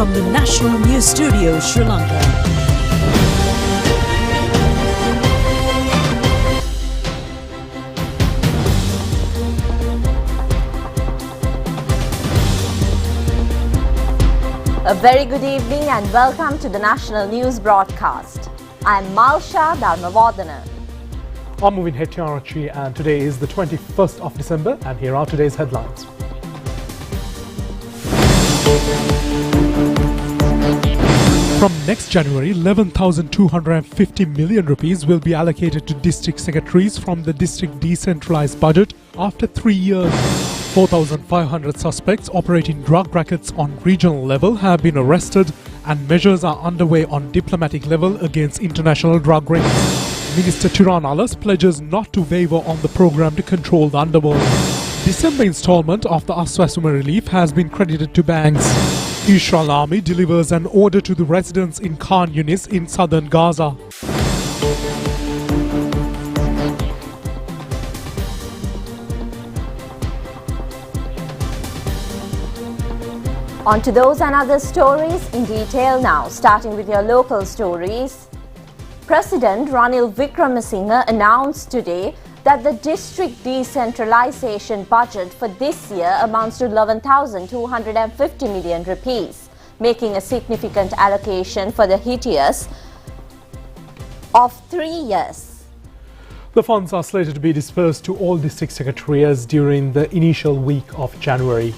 from the National News Studio, Sri Lanka. A very good evening and welcome to the National News Broadcast. I'm Malsha Dharmavardhana. I'm Movin Hettiarachchi and today is the 21st of December and here are today's headlines. From next January, 11,250 million rupees will be allocated to district secretaries from the district decentralized budget after 3 years. 4,500 suspects operating drug rackets on regional level have been arrested and measures are underway on diplomatic level against international drug rings. Minister Tiran Alas pledges not to waver on the program to control the underworld. December installment of the Aswasuma relief has been credited to banks. Israel Army delivers an order to the residents in Khan Yunis in southern Gaza. On to those and other stories in detail now, starting with your local stories. President Ranil Wickremesinghe announced today that the district decentralization budget for this year amounts to 11,250 million rupees, making a significant allocation for the HITIAS of 3 years. The funds are slated to be dispersed to all district secretariats during the initial week of January.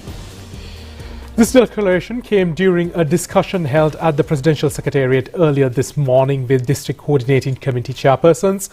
This declaration came during a discussion held at the Presidential Secretariat earlier this morning with District Coordinating Committee chairpersons.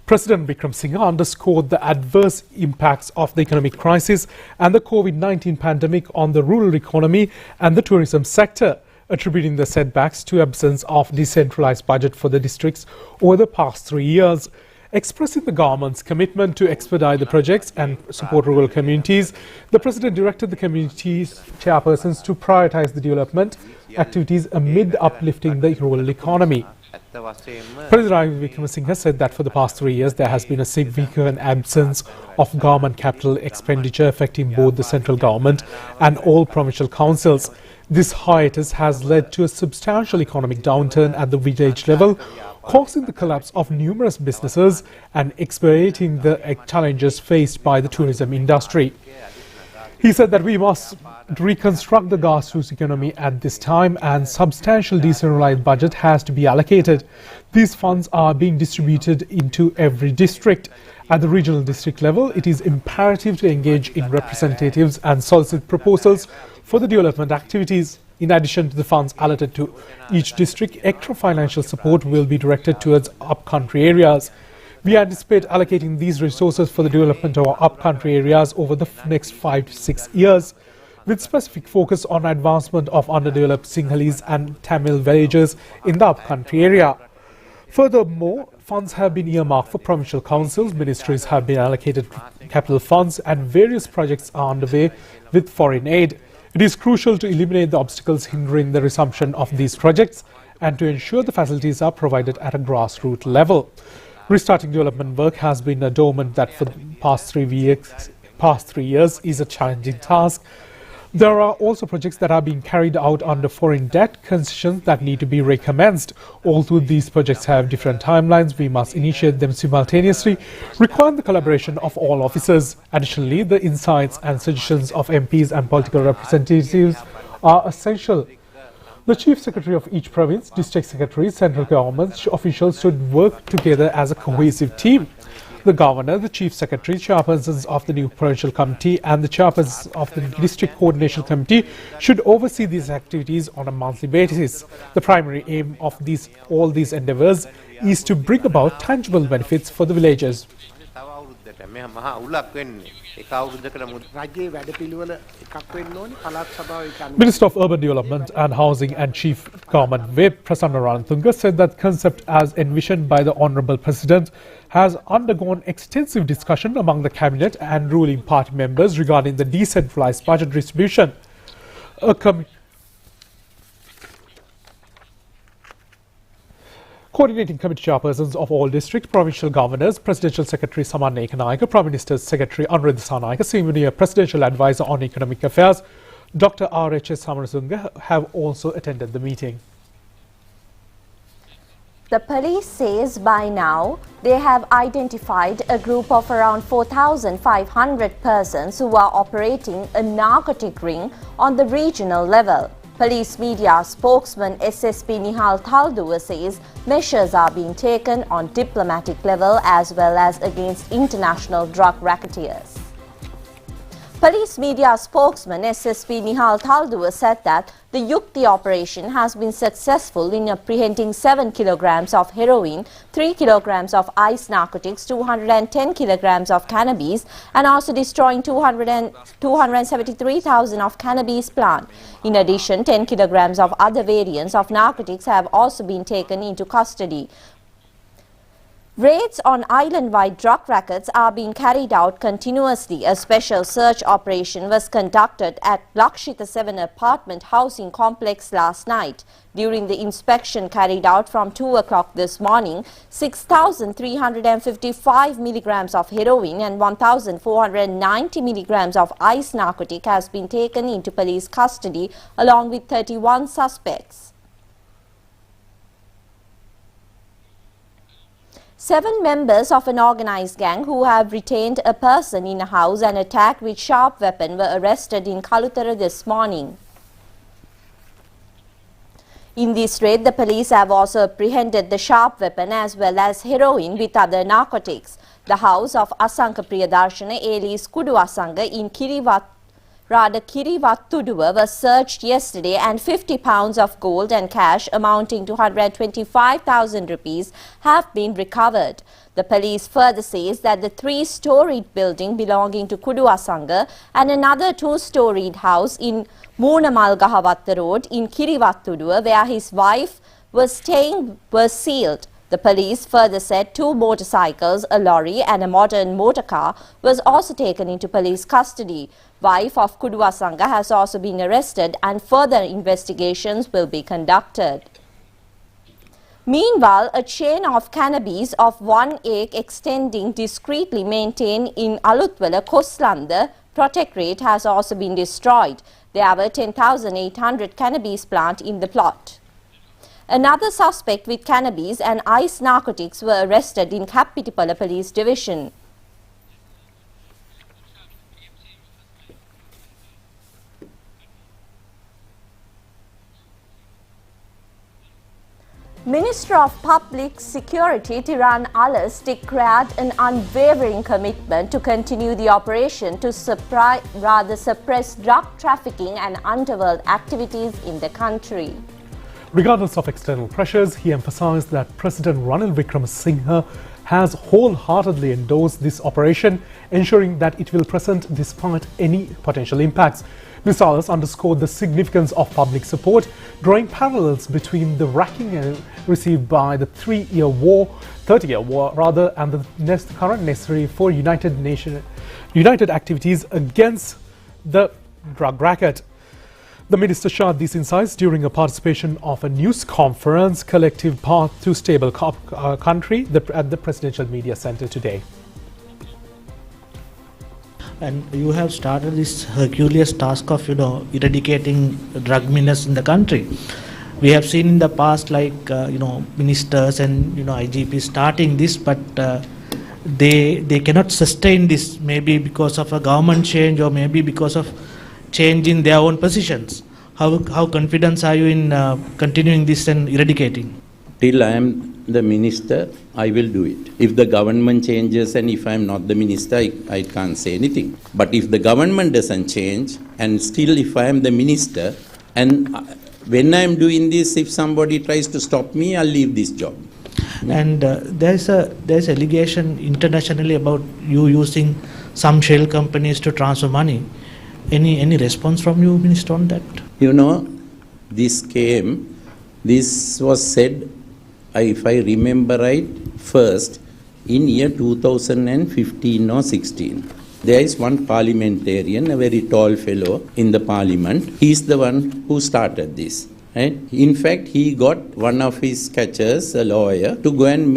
President Wickremesinghe underscored the adverse impacts of the economic crisis and the COVID-19 pandemic on the rural economy and the tourism sector, attributing the setbacks to absence of decentralized budget for the districts over the past 3 years. Expressing the government's commitment to expedite the projects and support rural communities, the President directed the committee's chairpersons to prioritize the development activities amid uplifting the rural economy. President Ranil Wickremesinghe said that for the past 3 years there has been a significant absence of government capital expenditure affecting both the central government and all provincial councils. This hiatus has led to a substantial economic downturn at the village level, causing the collapse of numerous businesses and expediting the challenges faced by the tourism industry. He said that we must reconstruct the grassroots economy at this time and substantial decentralized budget has to be allocated. These funds are being distributed into every district. At the regional district level, it is imperative to engage in representatives and solicit proposals for the development activities. In addition to the funds allotted to each district, extra financial support will be directed towards upcountry areas. We anticipate allocating these resources for the development of our upcountry areas over the next 5 to 6 years, with specific focus on advancement of underdeveloped Sinhalese and Tamil villages in the upcountry area. Furthermore, funds have been earmarked for provincial councils, ministries have been allocated capital funds, and various projects are underway with foreign aid. It is crucial to eliminate the obstacles hindering the resumption of these projects and to ensure the facilities are provided at a grassroots level. Restarting development work has been a dormant that for the past 3 years is a challenging task. There are also projects that are being carried out under foreign debt concessions that need to be recommenced. Although these projects have different timelines, we must initiate them simultaneously, requiring the collaboration of all officers. Additionally, the insights and suggestions of MPs and political representatives are essential. The Chief Secretary of each province, District Secretaries, central government officials should work together as a cohesive team. The Governor, the Chief Secretary, chairpersons of the new Provincial Committee and the chairpersons of the District Coordination Committee should oversee these activities on a monthly basis. The primary aim of all these endeavours is to bring about tangible benefits for the villagers. Minister of Urban Development and Housing and Chief Government Whip Prasanna Ranatunga said that concept as envisioned by the Honourable President has undergone extensive discussion among the Cabinet and ruling party members regarding the decentralized budget distribution. Coordinating committee chairpersons of all district provincial governors, Presidential Secretary Samanna Ekanayake, Prime Minister's Secretary Anuradha Sanayake, Senior Presidential Advisor on Economic Affairs Dr. R.H.S. Samarasunga have also attended the meeting. The police says by now they have identified a group of around 4,500 persons who are operating a narcotic ring on the regional level. Police media spokesman SSP Nihal Thalduwa says measures are being taken on diplomatic level as well as against international drug racketeers. Police media spokesman SSP Nihal Thalduwa said that the Yukti operation has been successful in apprehending 7 kilograms of heroin, 3 kilograms of ice narcotics, 210 kilograms of cannabis and also destroying 273,000 of cannabis plant. In addition, 10 kilograms of other variants of narcotics have also been taken into custody. Raids on island-wide drug rackets are being carried out continuously. A special search operation was conducted at Lakshita 7 apartment housing complex last night. During the inspection carried out from 2 o'clock this morning, 6,355 milligrams of heroin and 1,490 milligrams of ice narcotic has been taken into police custody along with 31 suspects. 7 members of an organized gang who have retained a person in a house and attacked with sharp weapon were arrested in Kalutara this morning. In this raid, the police have also apprehended the sharp weapon as well as heroin with other narcotics. The house of Asanka Priyadarshana alias Kudu Asanga in Kirivattuduwa was searched yesterday and 50 pounds of gold and cash amounting to 125,000 rupees have been recovered. The police further says that the 3-storied building belonging to Kudu Asanga and another 2-storied house in Moonamalgahavatta Road in Kirivattuduwa where his wife was staying was sealed. The police further said 2 motorcycles, a lorry and a modern motor car was also taken into police custody. Wife of Kudu Asanga has also been arrested and further investigations will be conducted. Meanwhile, a chain of cannabis of 1 acre extending discreetly maintained in Alutwala, Koslanda Protectorate has also been destroyed. There were 10,800 cannabis plants in the plot. Another suspect with cannabis and ice narcotics were arrested in Kappitipala Police Division. Minister of Public Security Tiran Alas declared an unwavering commitment to continue the operation to suppress drug trafficking and underworld activities in the country. Regardless of external pressures, he emphasized that President Ranil Wickremesinghe has wholeheartedly endorsed this operation, ensuring that it will present despite any potential impacts. Mr. Alas underscored the significance of public support, drawing parallels between the racking received by the 30-year war, and the current necessary for united activities against the drug racket. The minister shared these insights during a participation of a news conference, Collective Path to Stable Country, at the Presidential Media Center today. And you have started this Herculean task of, eradicating drug menace in the country. We have seen in the past, like, ministers and, IGP starting this, but they cannot sustain this, maybe because of a government change or maybe because of change in their own positions. How confident are you in continuing this and eradicating? Till I am the minister, I will do it. If the government changes and if I am not the minister, I can't say anything. But if the government doesn't change and still if I am the minister, and when I am doing this, if somebody tries to stop me, I'll leave this job. And there's allegation internationally about you using some shell companies to transfer money. Any response from you, Minister, on that? This was said, if I remember right, first in year 2015 or 16. There is one parliamentarian, a very tall fellow in the parliament. He is the one who started this. Right? In fact, he got one of his catchers, a lawyer, to go and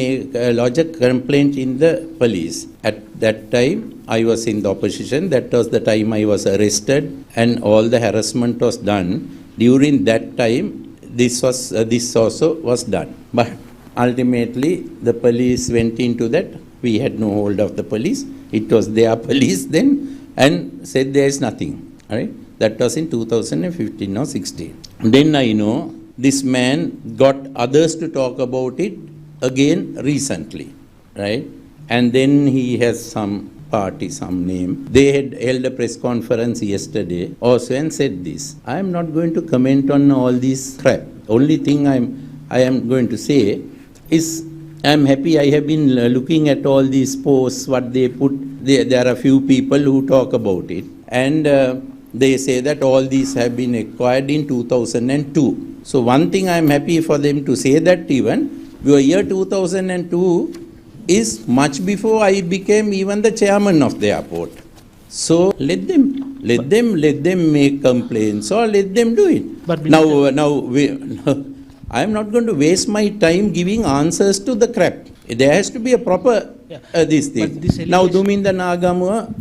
lodge a complaint in the police. At that time, I was in the opposition. That was the time I was arrested, and all the harassment was done. During that time, this also was done. But ultimately, the police went into that. We had no hold of the police. It was their police then, and said there is nothing. Right? That was in 2015 or 16. Then I know this man got others to talk about it again recently, right? And then he has some party, some name. They had held a press conference yesterday also and said this. I am not going to comment on all this crap. Only thing I am going to say is I am happy I have been looking at all these posts, what they put. There are a few people who talk about it. And they say that all these have been acquired in 2002. So one thing I am happy for them to say that even, your year 2002 is much before I became even the chairman of the airport. So let them make complaints or let them do it. But I am not going to waste my time giving answers to the crap. There has to be a proper this thing. Now Duminda Nagamua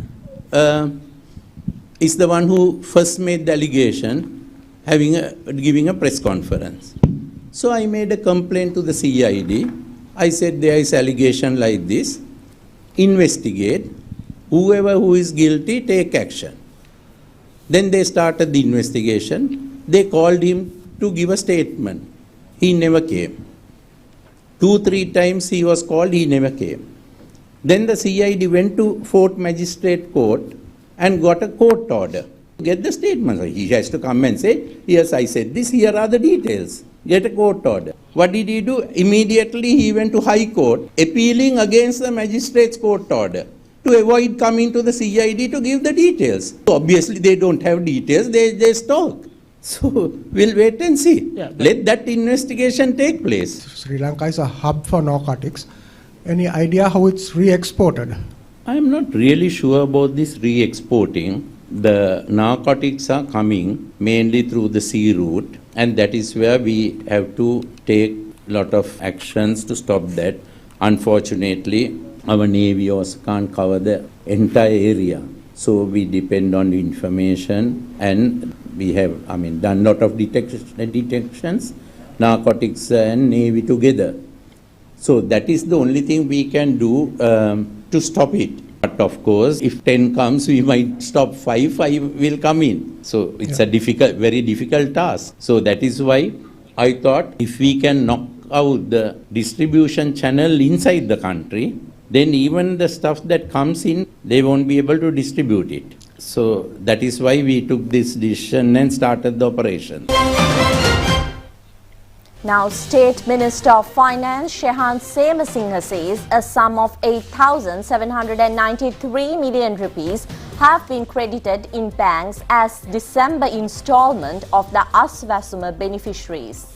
is the one who first made the allegation, giving a press conference. So I made a complaint to the CID. I said there is allegation like this. Investigate. Whoever who is guilty, take action. Then they started the investigation. They called him to give a statement. He never came. 2-3 times he was called, he never came. Then the CID went to Fort Magistrate Court and got a court order. Get the statement. He has to come and say, yes, I said this, here are the details. Get a court order. What did he do? Immediately he went to High Court, appealing against the magistrate's court order to avoid coming to the CID to give the details. So obviously they don't have details, they just talk. So we'll wait and see. Let that investigation take place. Sri Lanka is a hub for narcotics. Any idea how it's re-exported? I am not really sure about this re-exporting. The narcotics are coming mainly through the sea route, and that is where we have to take a lot of actions to stop that. Unfortunately, our Navy also can't cover the entire area. So we depend on information, and we have done a lot of detections, narcotics and Navy together. So that is the only thing we can do to stop it. But of course, if 10 comes, we might stop 5 will come in. So it's a very difficult task. So that is why I thought if we can knock out the distribution channel inside the country, then even the stuff that comes in, they won't be able to distribute it. So that is why we took this decision and started the operation. Now, State Minister of Finance Shehan Semasinghe says a sum of 8,793 million rupees have been credited in banks as December installment of the Aswasuma beneficiaries.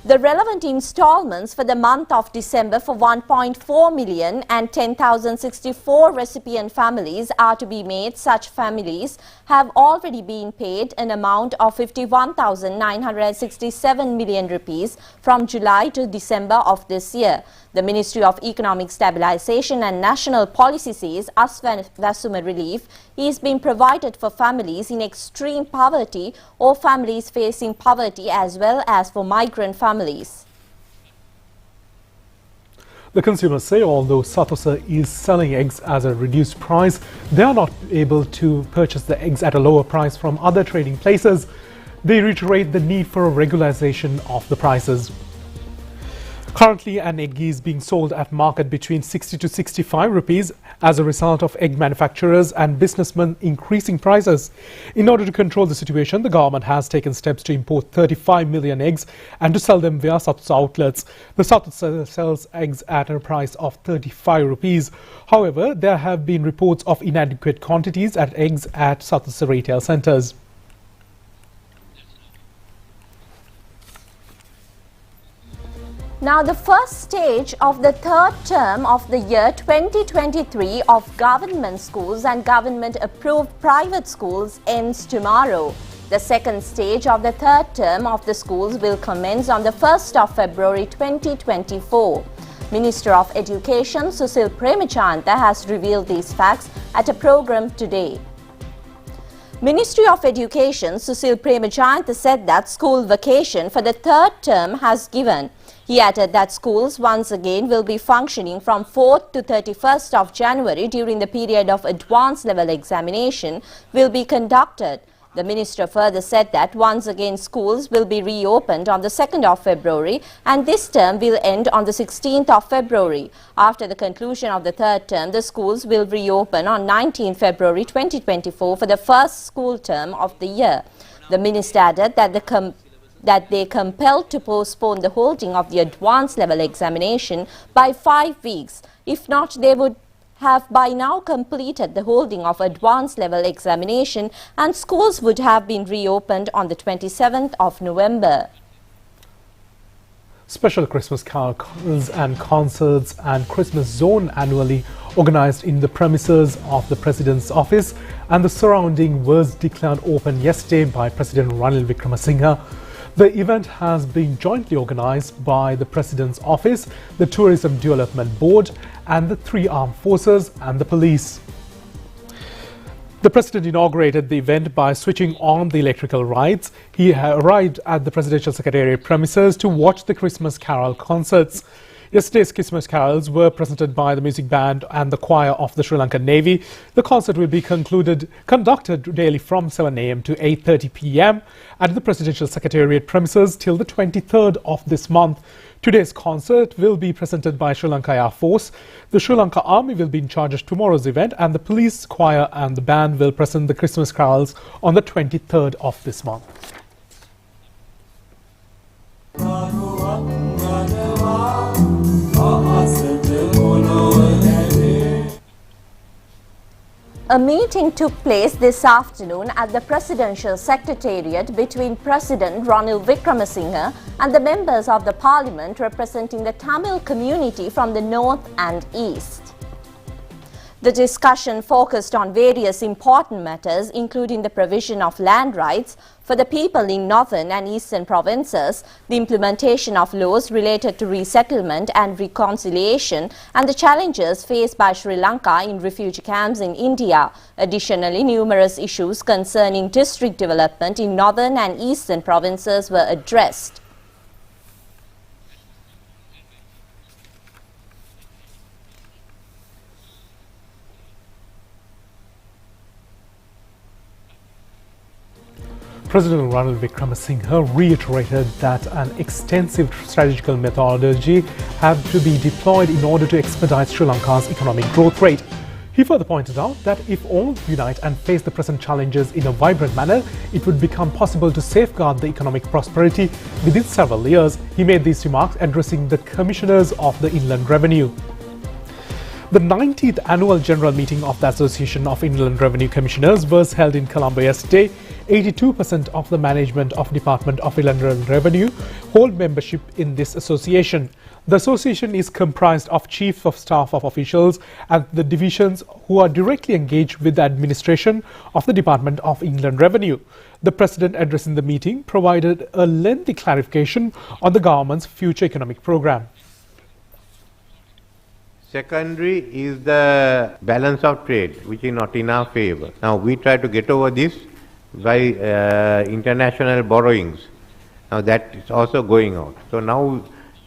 The relevant installments for the month of December for 1.4 million and 10,064 recipient families are to be made. Such families have already been paid an amount of 51,967 million rupees from July to December of this year. The Ministry of Economic Stabilisation and National Policy says Aswasuma relief is being provided for families in extreme poverty or families facing poverty as well as for migrant families. The consumers say although Sathosa is selling eggs at a reduced price, they are not able to purchase the eggs at a lower price from other trading places. They reiterate the need for a regularization of the prices. Currently, an egg is being sold at market between 60 to 65 rupees as a result of egg manufacturers and businessmen increasing prices. In order to control the situation, the government has taken steps to import 35 million eggs and to sell them via Sathosa outlets. The Sathosa sells eggs at a price of 35 rupees. However, there have been reports of inadequate quantities at eggs at Sathosa retail centres. Now, the first stage of the third term of the year 2023 of government schools and government-approved private schools ends tomorrow. The second stage of the third term of the schools will commence on the 1st of February 2024. Minister of Education Susil Premachanda has revealed these facts at a program today. Ministry of Education Susil Premachanda said that school vacation for the third term has given. He added that schools once again will be functioning from 4th to 31st of January during the period of advanced level examination will be conducted. The minister further said that once again schools will be reopened on the 2nd of February and this term will end on the 16th of February. After the conclusion of the third term, the schools will reopen on 19 February 2024 for the first school term of the year. The minister added that they compelled to postpone the holding of the advanced level examination by 5 weeks. If not, they would have by now completed the holding of advanced level examination and schools would have been reopened on the 27th of November. Special Christmas carols and concerts and Christmas zone annually organized in the premises of the President's office and the surrounding was declared open yesterday by President Ranil Wickremesinghe. The event has been jointly organized by the President's Office, the Tourism Development Board and the 3 armed forces and the police. The President inaugurated the event by switching on the electrical lights. He arrived at the Presidential Secretariat premises to watch the Christmas Carol concerts. Yesterday's Christmas carols were presented by the music band and the choir of the Sri Lankan Navy. The concert will be conducted daily from 7 a.m. to 8:30 p.m. at the Presidential Secretariat premises till the 23rd of this month. Today's concert will be presented by Sri Lanka Air Force. The Sri Lanka Army will be in charge of tomorrow's event and the police, choir and the band will present the Christmas carols on the 23rd of this month. A meeting took place this afternoon at the Presidential Secretariat between President Ranil Wickremesinghe and the members of the Parliament representing the Tamil community from the north and east. The discussion focused on various important matters including the provision of land rights for the people in northern and eastern provinces, the implementation of laws related to resettlement and reconciliation and the challenges faced by Sri Lanka in refugee camps in India. Additionally, numerous issues concerning district development in northern and eastern provinces were addressed. President Ranil Wickremesinghe reiterated that an extensive strategical methodology had to be deployed in order to expedite Sri Lanka's economic growth rate. He further pointed out that if all unite and face the present challenges in a vibrant manner, it would become possible to safeguard the economic prosperity within several years. He made these remarks addressing the Commissioners of the Inland Revenue. The 90th Annual General Meeting of the Association of Inland Revenue Commissioners was held in Colombo yesterday. 82% of the management of Department of Inland Revenue hold membership in this association. The association is comprised of chiefs of staff of officials at the divisions who are directly engaged with the administration of the Department of Inland Revenue. The President addressing the meeting provided a lengthy clarification on the government's future economic program. Secondary is the balance of trade, which is not in our favor. Now we try to get over this by international borrowings. Now that is also going out. So now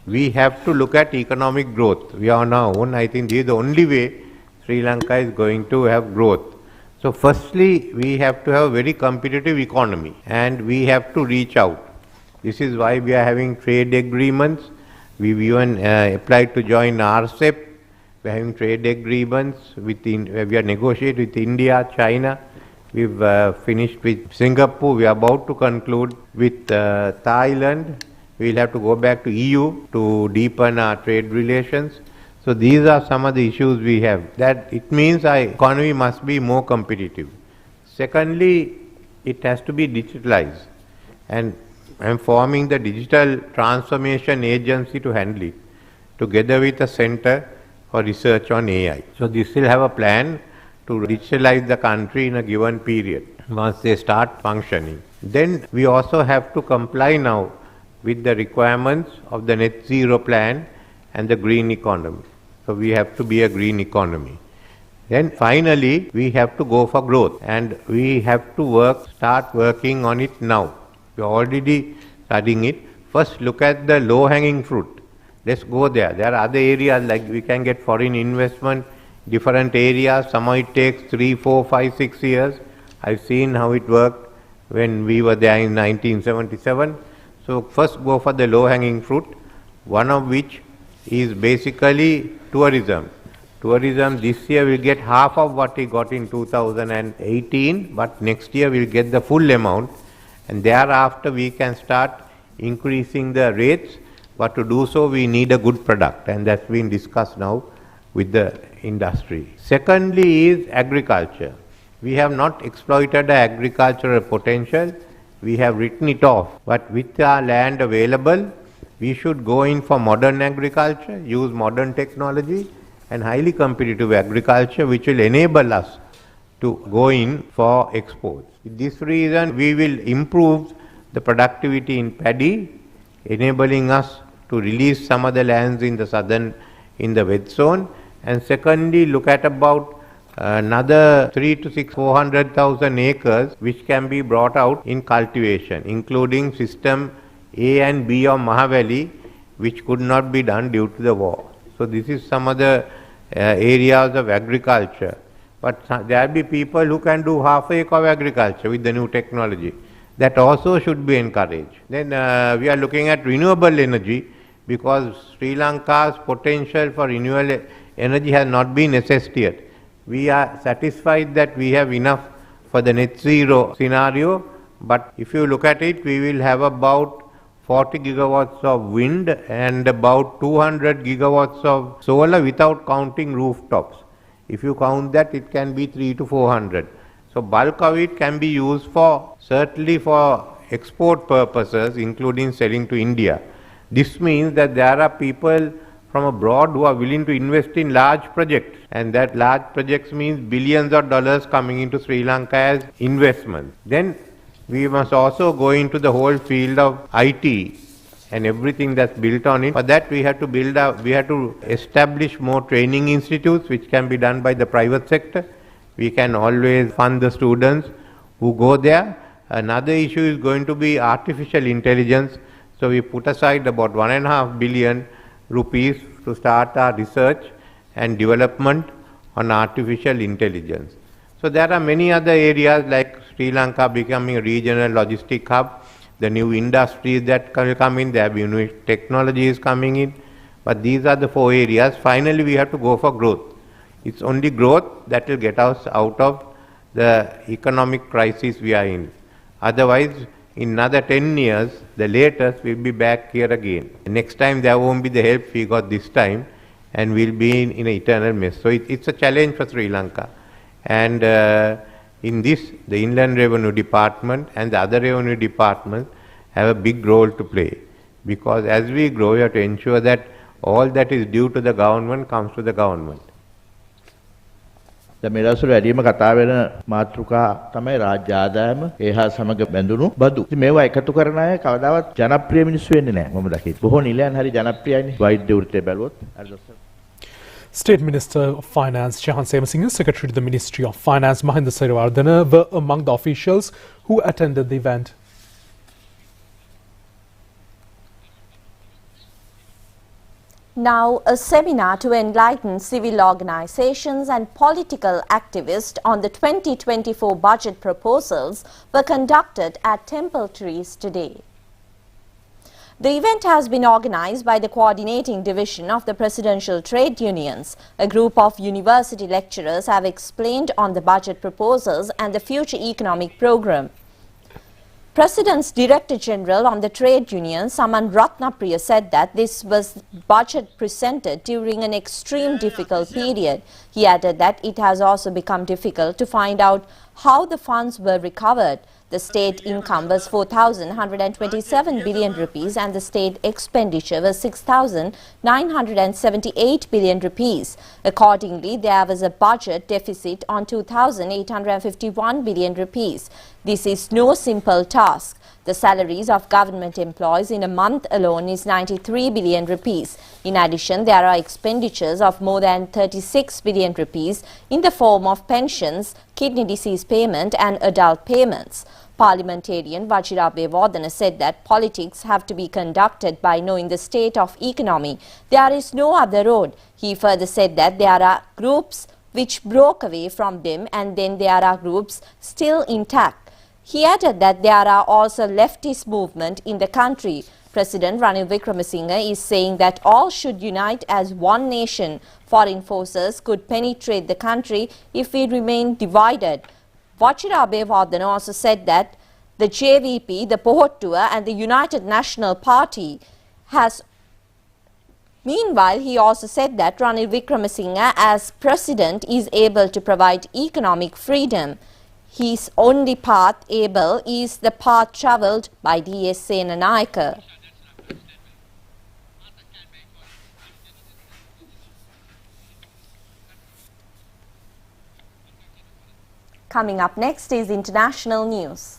we have to look at economic growth. We are on our own. I think this is the only way Sri Lanka is going to have growth. So firstly, we have to have a very competitive economy and we have to reach out. This is why we are having trade agreements. We've even applied to join RCEP. We are having trade agreements we are negotiating with India, China. We've finished with Singapore. We are about to conclude with Thailand. We'll have to go back to EU to deepen our trade relations. So these are some of the issues we have. That it means our economy must be more competitive. Secondly, it has to be digitalized. And I'm forming the Digital Transformation Agency to handle it, together with a center for research on AI. So this will have a plan to digitalize the country in a given period. once they start functioning. Then we also have to comply now with the requirements of the net zero plan and the green economy. So we have to be a green economy. Then finally, we have to go for growth, and we have to start working on it now. We are already studying it. First, look at the low-hanging fruit. Let's go there. There are other areas like we can get foreign investment, different areas. Some of it takes 3, 4, 5, 6 years. I've seen how it worked when we were there in 1977. So first go for the low-hanging fruit, one of which is basically tourism. Tourism this year will get half of what we got in 2018, but next year we'll get the full amount, and thereafter we can start increasing the rates, but to do so we need a good product, and that's been discussed now with the industry. Secondly is agriculture. We have not exploited the agricultural potential. We have written it off, but with our land available, we should go in for modern agriculture, use modern technology and highly competitive agriculture, which will enable us to go in for exports. For this reason, we will improve the productivity in paddy, enabling us to release some of the lands in the wet zone, and secondly, look at about another 400,000 acres which can be brought out in cultivation, including system A and B of Mahavali, which could not be done due to the war. So this is some of the areas of agriculture. But there will be people who can do half acre of agriculture with the new technology. That also should be encouraged. Then we are looking at renewable energy, because Sri Lanka's potential for renewable energy has not been assessed yet. We are satisfied that we have enough for the net zero scenario, but if you look at it, we will have about 40 gigawatts of wind and about 200 gigawatts of solar without counting rooftops. If you count that, it can be 300 to 400. So bulk of it can be used certainly for export purposes, including selling to India. This means that there are people from abroad who are willing to invest in large projects, and that large projects means billions of dollars coming into Sri Lanka as investment. Then we must also go into the whole field of IT and everything that's built on it. For that we have to establish more training institutes, which can be done by the private sector. We can always fund the students who go there. Another issue is going to be artificial intelligence. So we put aside about 1.5 billion rupees to start our research and development on artificial intelligence. So there are many other areas like Sri Lanka becoming a regional logistic hub, the new industries that will come in, there will be new technologies coming in, but these are the 4 areas. Finally, we have to go for growth. It's only growth that will get us out of the economic crisis we are in. Otherwise, in another 10 years, the latest, we'll be back here again. Next time there won't be the help we got this time, and we'll be in an eternal mess. So it's a challenge for Sri Lanka. And in this, the Inland Revenue Department and the other revenue departments have a big role to play. Because as we grow, we have to ensure that all that is due to the government comes to the government. දැන් මේ දවස්වල වැඩිම කතා වෙන මාතෘකා තමයි රාජ්‍ය ආදායම ඒහා සමග බැඳුණු බදු. ඉතින් මේවා එකතු කරන අය කවදාවත් ජනප්‍රිය මිනිස්සු වෙන්නේ නැහැ මම දකින්නේ. බොහෝ නිලයන් හරි ජනප්‍රියයිනේ වෛද්‍ය වෘත්තය බැලුවොත්. State Minister of Finance Jahan Semasinghe, Secretary to the Ministry of Finance Mahinda Sirivardhana were among the officials who attended the event. Now, a seminar to enlighten civil organizations and political activists on the 2024 budget proposals were conducted at Temple Trees today. The event has been organized by the Coordinating Division of the Presidential Trade Unions. A group of university lecturers have explained on the budget proposals and the future economic program. President's Director General on the Trade Union, Saman Ratnapriya, said that this was budget presented during an extreme difficult period. He added that it has also become difficult to find out how the funds were recovered. The state income was 4,127 billion rupees and the state expenditure was 6,978 billion rupees. Accordingly, there was a budget deficit on 2,851 billion rupees. This is no simple task. The salaries of government employees in a month alone is 93 billion rupees. In addition, there are expenditures of more than 36 billion rupees in the form of pensions, kidney disease payment and adult payments. Parliamentarian Vajirabhayavardhana said that politics have to be conducted by knowing the state of economy. There is no other road. He further said that there are groups which broke away from them and then there are groups still intact. He added that there are also leftist movement in the country. President Ranil Wickremesinghe is saying that all should unite as one nation. Foreign forces could penetrate the country if we remain divided. Vajirabhayavardhana also said that the JVP, the Pohottuwa and the United National Party has. Meanwhile, he also said that Ranil Wickremesinghe as president is able to provide economic freedom. His only path able is the path travelled by D.S. Senanayake. Coming up next is international news.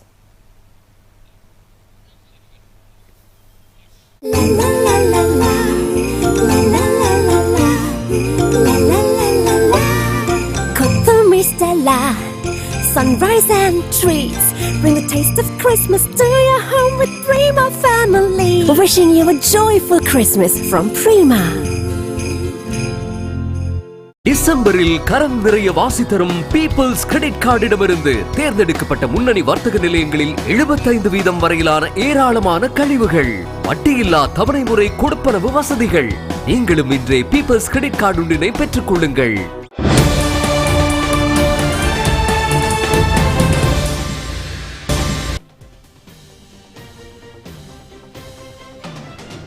Sunrise and treats bring the taste of Christmas to your home with Prima family. We're wishing you a joyful Christmas from Prima. டிசம்பரில் கரம் நிறைய வாசி தரும் peoples credit கார்டிடமிருந்து தேர்ந்தெடுக்கப்பட்ட முன்னணி வர்த்தக நிலையங்களில் 75% வரையிலான ஏராளமான கழிவுகள், வட்டியில்லா தவணை முறை கொடுப்பனவு வசதிகள். நீங்களும் இன்றே பீப்பிள்ஸ் கிரெடிட் கார்டு ஒன்றினை பெற்றுக் கொள்ளுங்கள்.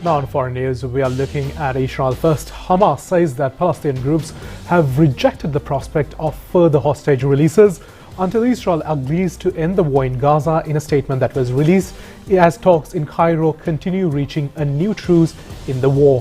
Now in foreign news, we are looking at Israel first. Hamas says that Palestinian groups have rejected the prospect of further hostage releases until Israel agrees to end the war in Gaza in a statement that was released as talks in Cairo continue reaching a new truce in the war.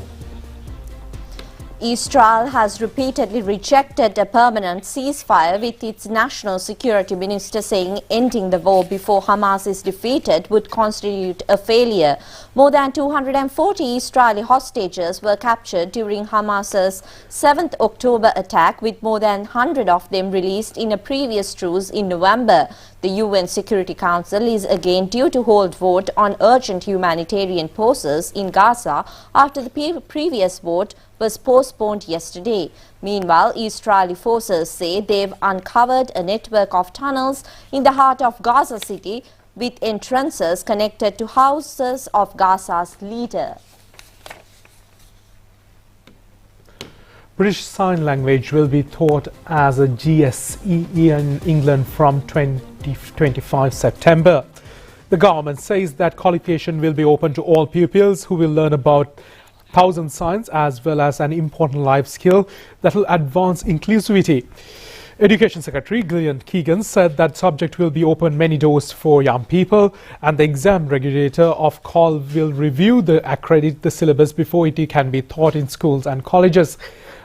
Israel has repeatedly rejected a permanent ceasefire, with its national security minister saying ending the war before Hamas is defeated would constitute a failure. More than 240 Israeli hostages were captured during Hamas's 7th October attack, with more than 100 of them released in a previous truce in November. The UN Security Council is again due to hold vote on urgent humanitarian pauses in Gaza after the previous vote was postponed yesterday. Meanwhile, Israeli forces say they've uncovered a network of tunnels in the heart of Gaza City with entrances connected to houses of Gaza's leader. British Sign Language will be taught as a GSE in England from 25 September. The government says that qualification will be open to all pupils who will learn about 1,000 signs as well as an important life skill that will advance inclusivity. Education Secretary Gillian Keegan said that subject will be open many doors for young people, and the exam regulator of COL will review accredit the syllabus before it can be taught in schools and colleges.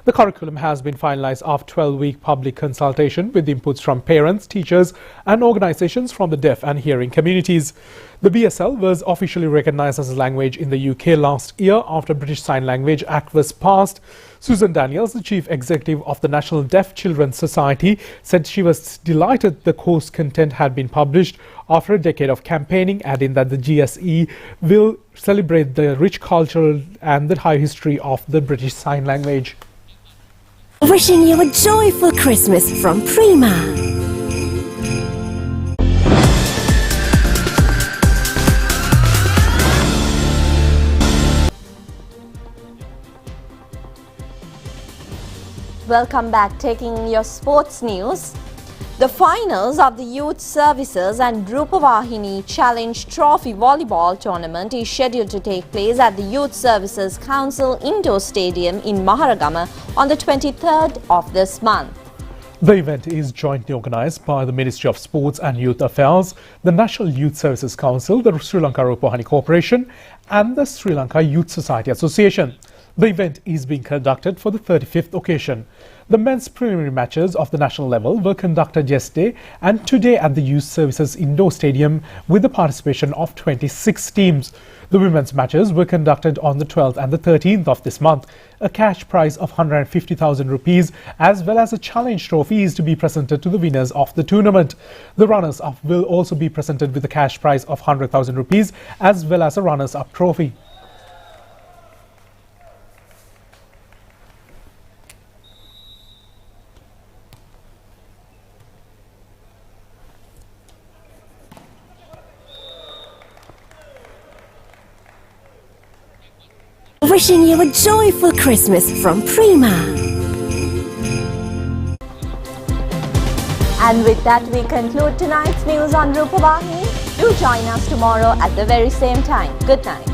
The curriculum has been finalized after 12-week public consultation with inputs from parents, teachers and organizations from the deaf and hearing communities. The BSL was officially recognized as a language in the UK last year after British Sign Language Act was passed. Susan Daniels, the chief executive of the National Deaf Children's Society, said she was delighted the course content had been published after a decade of campaigning, adding that the GSE will celebrate the rich cultural and the high history of the British Sign Language. Wishing you a joyful Christmas from Prima. Welcome back. Taking your sports news. The finals of the Youth Services and Rupavahini Challenge Trophy Volleyball Tournament is scheduled to take place at the Youth Services Council Indoor Stadium in Maharagama on the 23rd of this month. The event is jointly organised by the Ministry of Sports and Youth Affairs, the National Youth Services Council, the ChannelEye Rupavahini Corporation and the Sri Lanka Youth Society Association. The event is being conducted for the 35th occasion. The men's preliminary matches of the national level were conducted yesterday and today at the Youth Services Indoor Stadium with the participation of 26 teams. The women's matches were conducted on the 12th and the 13th of this month. A cash prize of 150,000 rupees as well as a challenge trophy is to be presented to the winners of the tournament. The runners-up will also be presented with a cash prize of 100,000 rupees as well as a runners-up trophy. Wishing you a joyful Christmas from Prima. And with that, we conclude tonight's news on Rupavahini. Do join us tomorrow at the very same time. Good night.